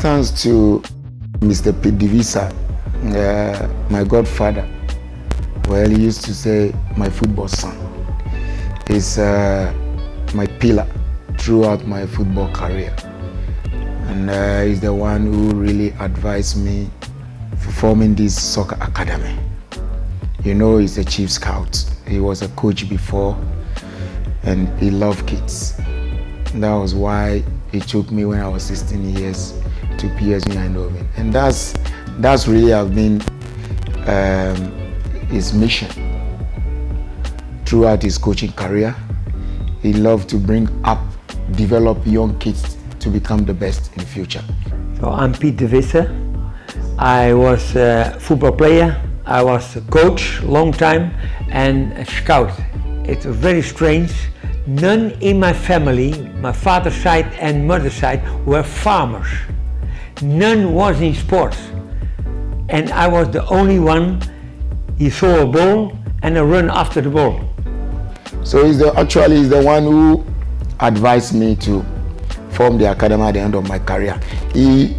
thanks to Mr. ADVSA, my godfather. Well, he used to say, my football son. He's my pillar throughout my football career. And he's the one who really advised me for forming this soccer academy. You know, he's a chief scout. He was a coach before, and he loved kids. That was why he took me when I was 16 years to PSV Eindhoven. And that's really have been his mission throughout his coaching career. He loved to develop young kids to become the best in the future. So I'm ADVSA. I was a football player, I was a coach long time, and a scout. It was very strange. None in my family, my father's side and mother's side, were farmers. None was in sports. And I was the only one. He saw a ball and I run after the ball. So he's the one who advised me to form the academy at the end of my career. He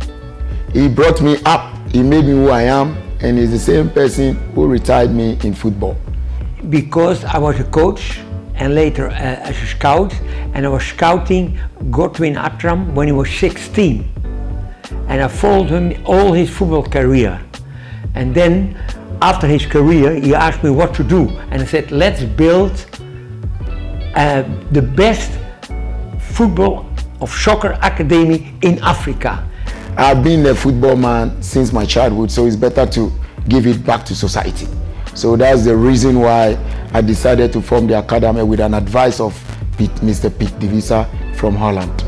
brought me up, he made me who I am, and he's the same person who retired me in football. Because I was a coach and later as a scout, and I was scouting Godwin Attram when he was 16. And I followed him all his football career. And then after his career, he asked me what to do. And I said, let's build the best football of soccer academy in Africa. I've been a football man since my childhood, so it's better to give it back to society. So that's the reason why I decided to form the academy with an advice of Mr. ADVSA from Holland.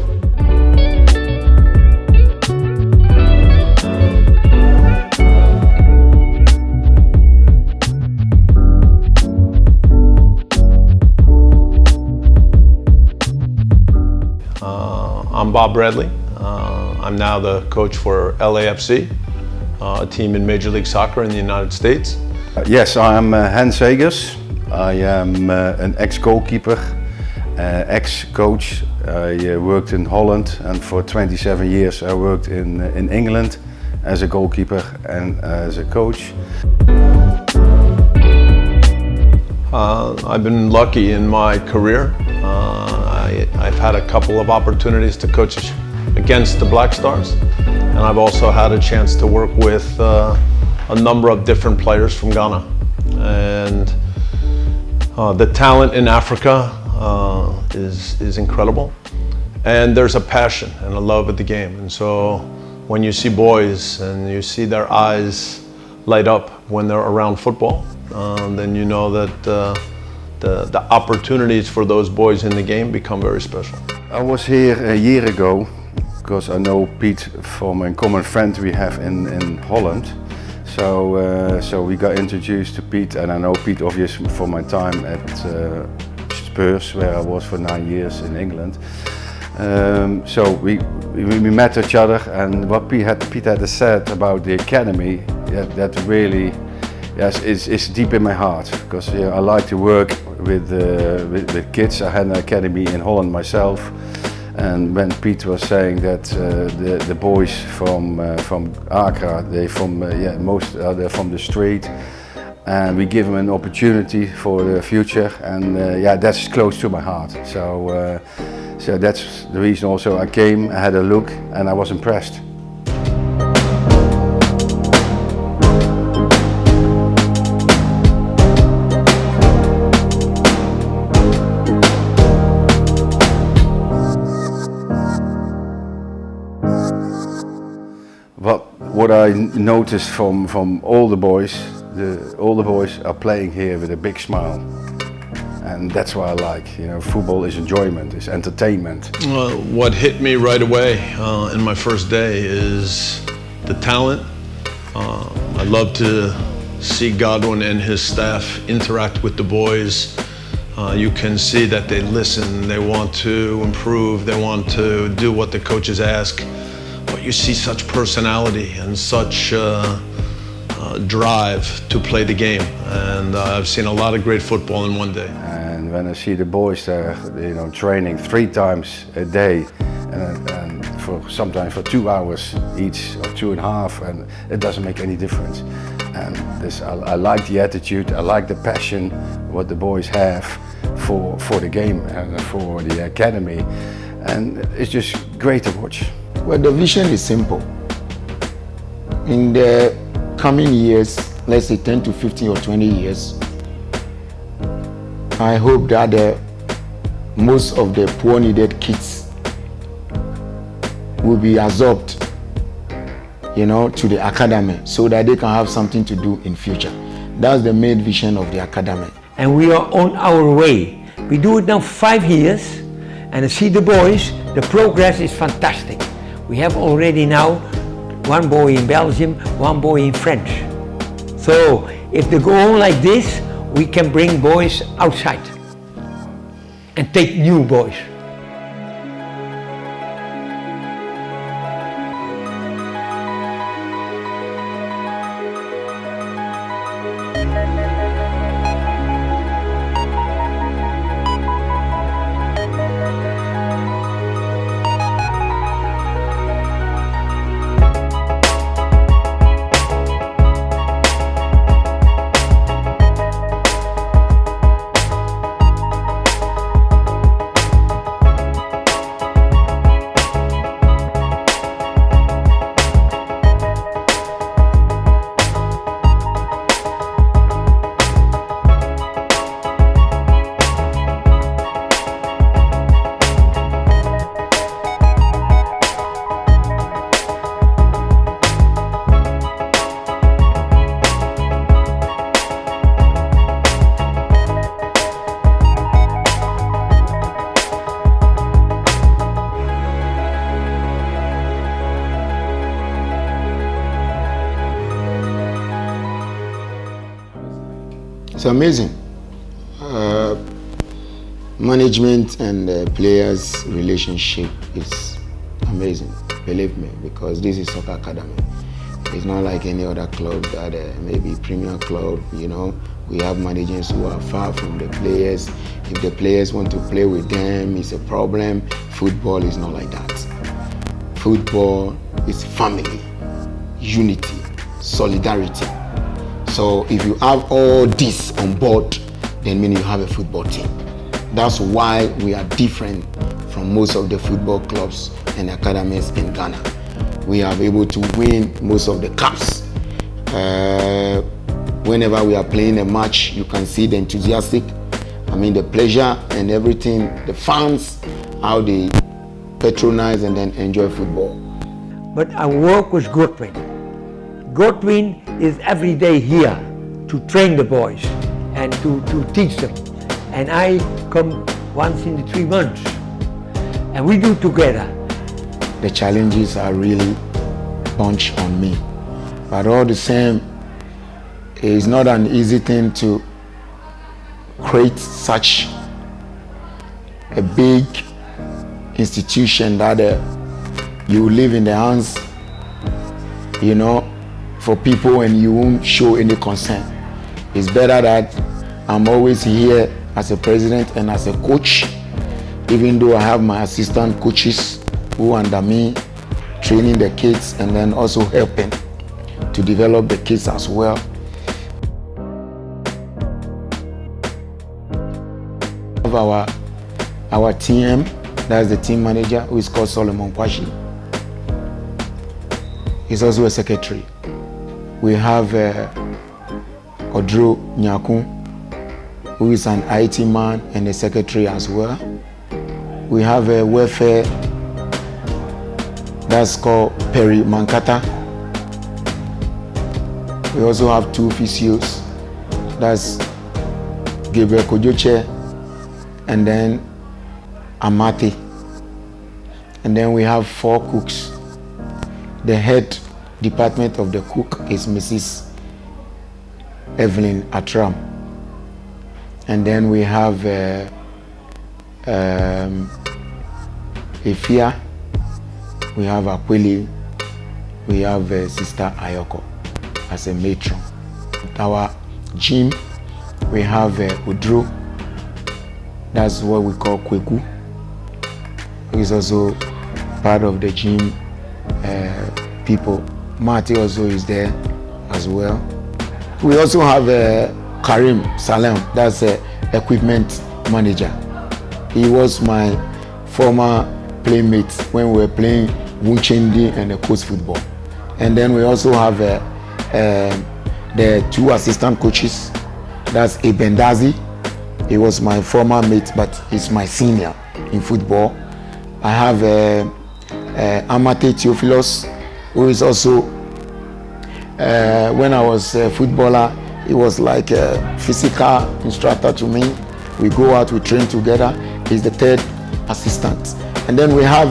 I'm Bob Bradley. I'm now the coach for LAFC, a team in Major League Soccer in the United States. Yes, I'm Hans Segers. I am an ex-goalkeeper, ex-coach. I worked in Holland, and for 27 years I worked in England as a goalkeeper and as a coach. I've been lucky in my career. I've had a couple of opportunities to coach against the Black Stars, and I've also had a chance to work with a number of different players from Ghana. And the talent in Africa is incredible, and there's a passion and a love of the game. And so when you see boys and you see their eyes light up when they're around football, then you know that the opportunities for those boys in the game become very special. I was here a year ago because I know Piet from a common friend we have in Holland. So we got introduced to Piet, and I know Piet obviously from my time at Spurs, where I was for 9 years in England. So we met each other, and what Piet had said about the academy, that really is deep in my heart, because I like to work with kids. I had an academy in Holland myself, and when Piet was saying that the boys from Accra, they're from the street, and we give them an opportunity for the future, and that's close to my heart. So that's the reason also I came, I had a look, and I was impressed. What I noticed from all the boys, all the boys are playing here with a big smile, and that's what I like. You know, football is enjoyment, it's entertainment. What hit me right away in my first day is the talent. I love to see Godwin and his staff interact with the boys. You can see that they listen, they want to improve, they want to do what the coaches ask. But you see such personality and such drive to play the game, and I've seen a lot of great football in one day. And when I see the boys there, training 3 times a day, and sometimes for 2 hours each or 2.5, and it doesn't make any difference. And I like the attitude, I like the passion what the boys have for the game and for the academy, and it's just great to watch. Well, the vision is simple. In the coming years, let's say 10 to 15 or 20 years, I hope that most of the poor needed kids will be absorbed, to the academy so that they can have something to do in future. That's the main vision of the academy. And we are on our way. We do it now 5 years, and I see the boys, the progress is fantastic. We have already now 1 boy in Belgium, 1 boy in France. So if they go on like this, we can bring boys outside and take new boys. It's amazing. Management and players' relationship is amazing, believe me, because this is soccer academy. It's not like any other club that maybe premier club, we have managers who are far from the players. If the players want to play with them, it's a problem. Football is not like that. Football is family, unity, solidarity. So if you have all this on board, then mean you have a football team. That's why we are different from most of the football clubs and academies in Ghana. We are able to win most of the cups. Whenever we are playing a match, you can see the enthusiastic, the pleasure and everything, the fans, how they patronize and then enjoy football. But I work with Godwin. Godwin is every day here to train the boys and to teach them. And I come once in the 3 months and we do together. The challenges are really bunch on me. But all the same, it's not an easy thing to create such a big institution that you live in the hands, for people and you won't show any concern. It's better that I'm always here as a president and as a coach, even though I have my assistant coaches who under me, training the kids and then also helping to develop the kids as well. Our TM, that's the team manager, who is called Solomon Kwashi. He's also a secretary. We have Odro Nyakun, who is an IT man and a secretary as well. We have a welfare, that's called Perry Mankata. We also have 2 physios, that's Gabriel Kojoche and then Amate. And then we have 4 cooks. The head department of the cook is Mrs. Evelyn Atram. And then we have Efia, we have Akwili, we have Sister Ayoko as a matron. Our gym, we have Udru, that's what we call Kweku, who is also part of the gym people. Marty also is there as well. We also have Karim Salem, that's equipment manager. He was my former playmate when we were playing Wunchendi and the coast football. And then we also have the two assistant coaches. That's Ebendazi. He was my former mate, but he's my senior in football. I have Amate Theophilus, who is also, when I was a footballer, he was like a physical instructor to me. We go out, we train together. He's the third assistant. And then we have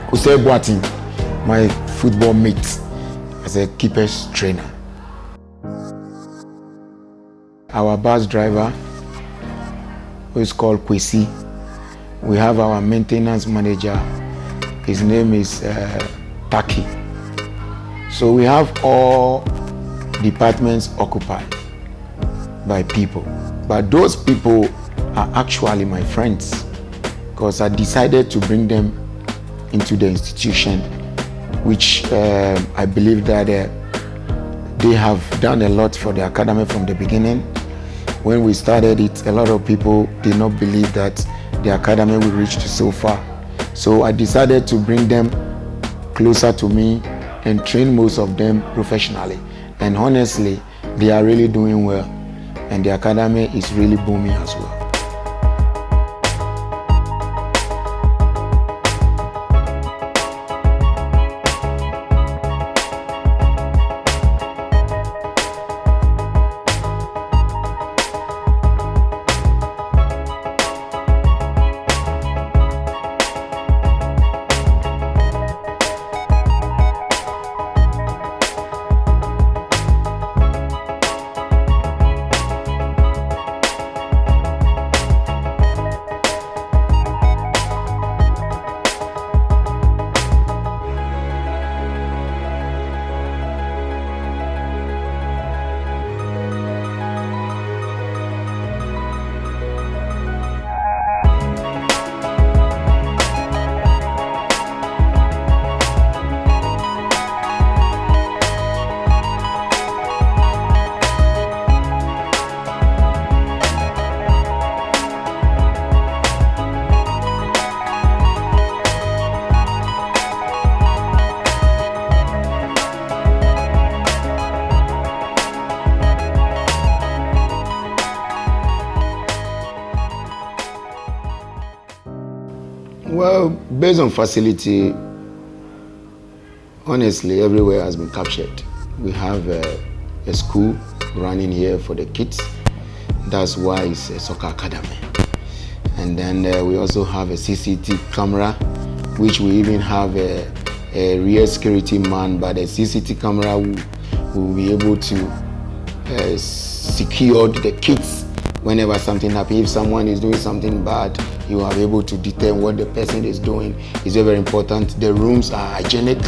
Kusei Boatin, my football mate, as a keeper's trainer. Our bus driver, who is called Kwesi. We have our maintenance manager. His name is Taki. So we have all departments occupied by people. But those people are actually my friends, because I decided to bring them into the institution, which I believe that they have done a lot for the academy from the beginning. When we started it, a lot of people did not believe that the academy will reach so far. So I decided to bring them closer to me and train most of them professionally. And honestly, they are really doing well. And the academy is really booming as well. Well, based on facility, honestly, everywhere has been captured. We have a school running here for the kids. That's why it's a soccer academy. And then we also have a CCTV camera, which we even have a real security man, but the CCTV camera will be able to secure the kids whenever something happens. If someone is doing something bad, you are able to determine what the person is doing. It's very important. The rooms are hygienic.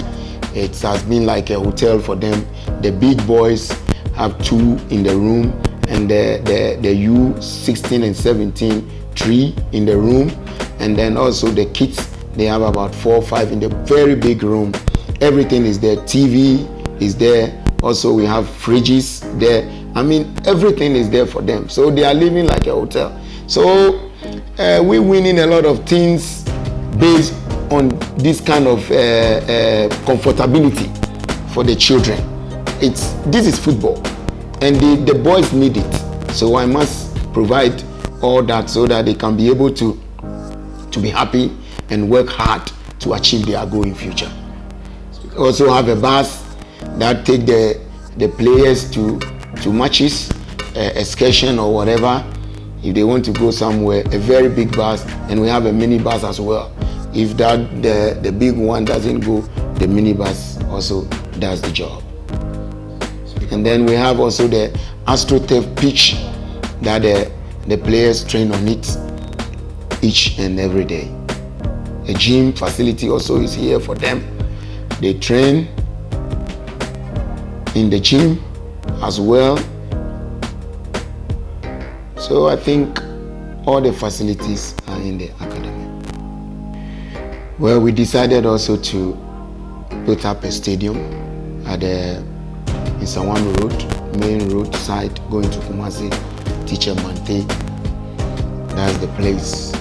It has been like a hotel for them. The big boys have 2 in the room, and the U16 and 17, 3 in the room. And then also the kids, they have about 4 or 5 in the very big room. Everything is there. TV is there. Also, we have fridges there. I mean, everything is there for them. So they are living like a hotel. So we're winning a lot of things based on this kind of comfortability for the children. This is football, and the boys need it. So I must provide all that so that they can be able to be happy and work hard to achieve their goal in future. We also have a bus that take the players to matches, excursion or whatever. If they want to go somewhere, a very big bus, and we have a mini bus as well. If the big one doesn't go, the mini bus also does the job. And then we have also the AstroTurf pitch that the players train on it each and every day. A gym facility also is here for them. They train in the gym as well. So I think all the facilities are in the academy. Well, we decided also to put up a stadium at the Isawam Road, main road side, going to Kumasi, Teacher Mante. That's the place.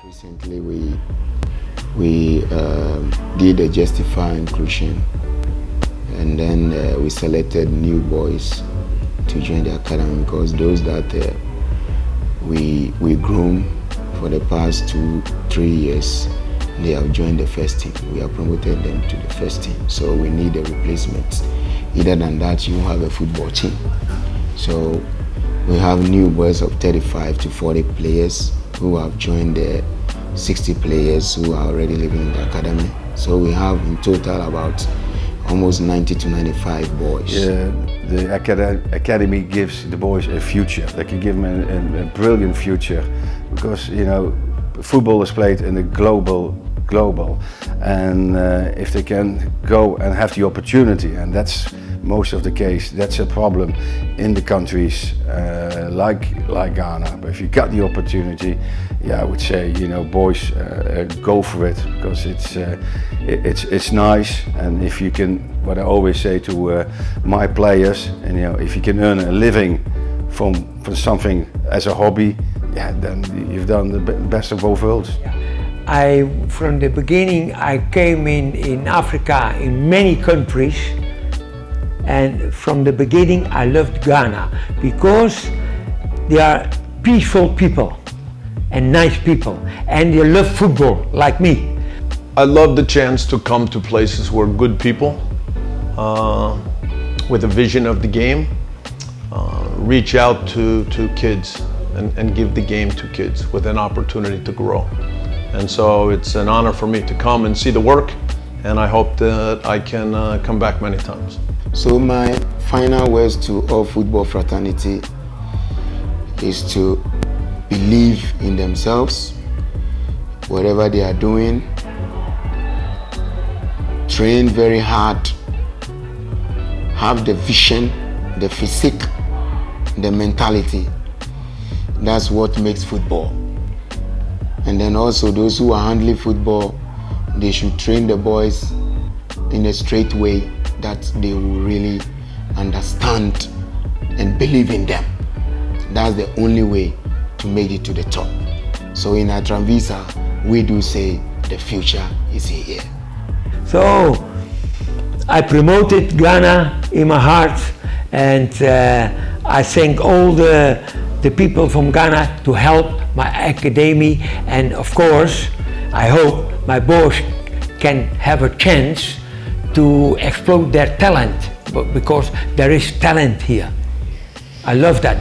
Recently, we did a Justify inclusion, and then we selected new boys to join the academy, because those that we groomed for the past 2-3 years, they have joined the first team. We have promoted them to the first team, so we need a replacement. Either than that, you have a football team. So we have new boys of 35 to 40 players who have joined the 60 players who are already living in the academy. So we have in total about almost 90 to 95 boys. Yeah, the academy gives the boys a future. They can give them a brilliant future, because you know football is played in a global, and if they can go and have the opportunity, and that's most of the case, that's a problem in the countries like Ghana. But if you got the opportunity, yeah, I would say, you know, boys, go for it, because it's nice. And if you can, what I always say to my players, and you know, if you can earn a living from something as a hobby, yeah, then you've done the best of both worlds. From the beginning, I came in Africa, in many countries. And from the beginning, I loved Ghana because they are peaceful people and nice people, and they love football like me. I love the chance to come to places where good people with a vision of the game reach out to kids and give the game to kids with an opportunity to grow. And so it's an honor for me to come and see the work, and I hope that I can come back many times. So my final words to all football fraternity is to believe in themselves, whatever they are doing, train very hard, have the vision, the physique, the mentality. That's what makes football. And then also those who are handling football, they should train the boys in a straight way that they will really understand and believe in them. That's the only way to make it to the top. So in ADVSA, we do say the future is here. So I promoted Ghana in my heart, and I thank all the people from Ghana to help my academy, and of course I hope my boys can have a chance to explore their talent, because there is talent here. I love that.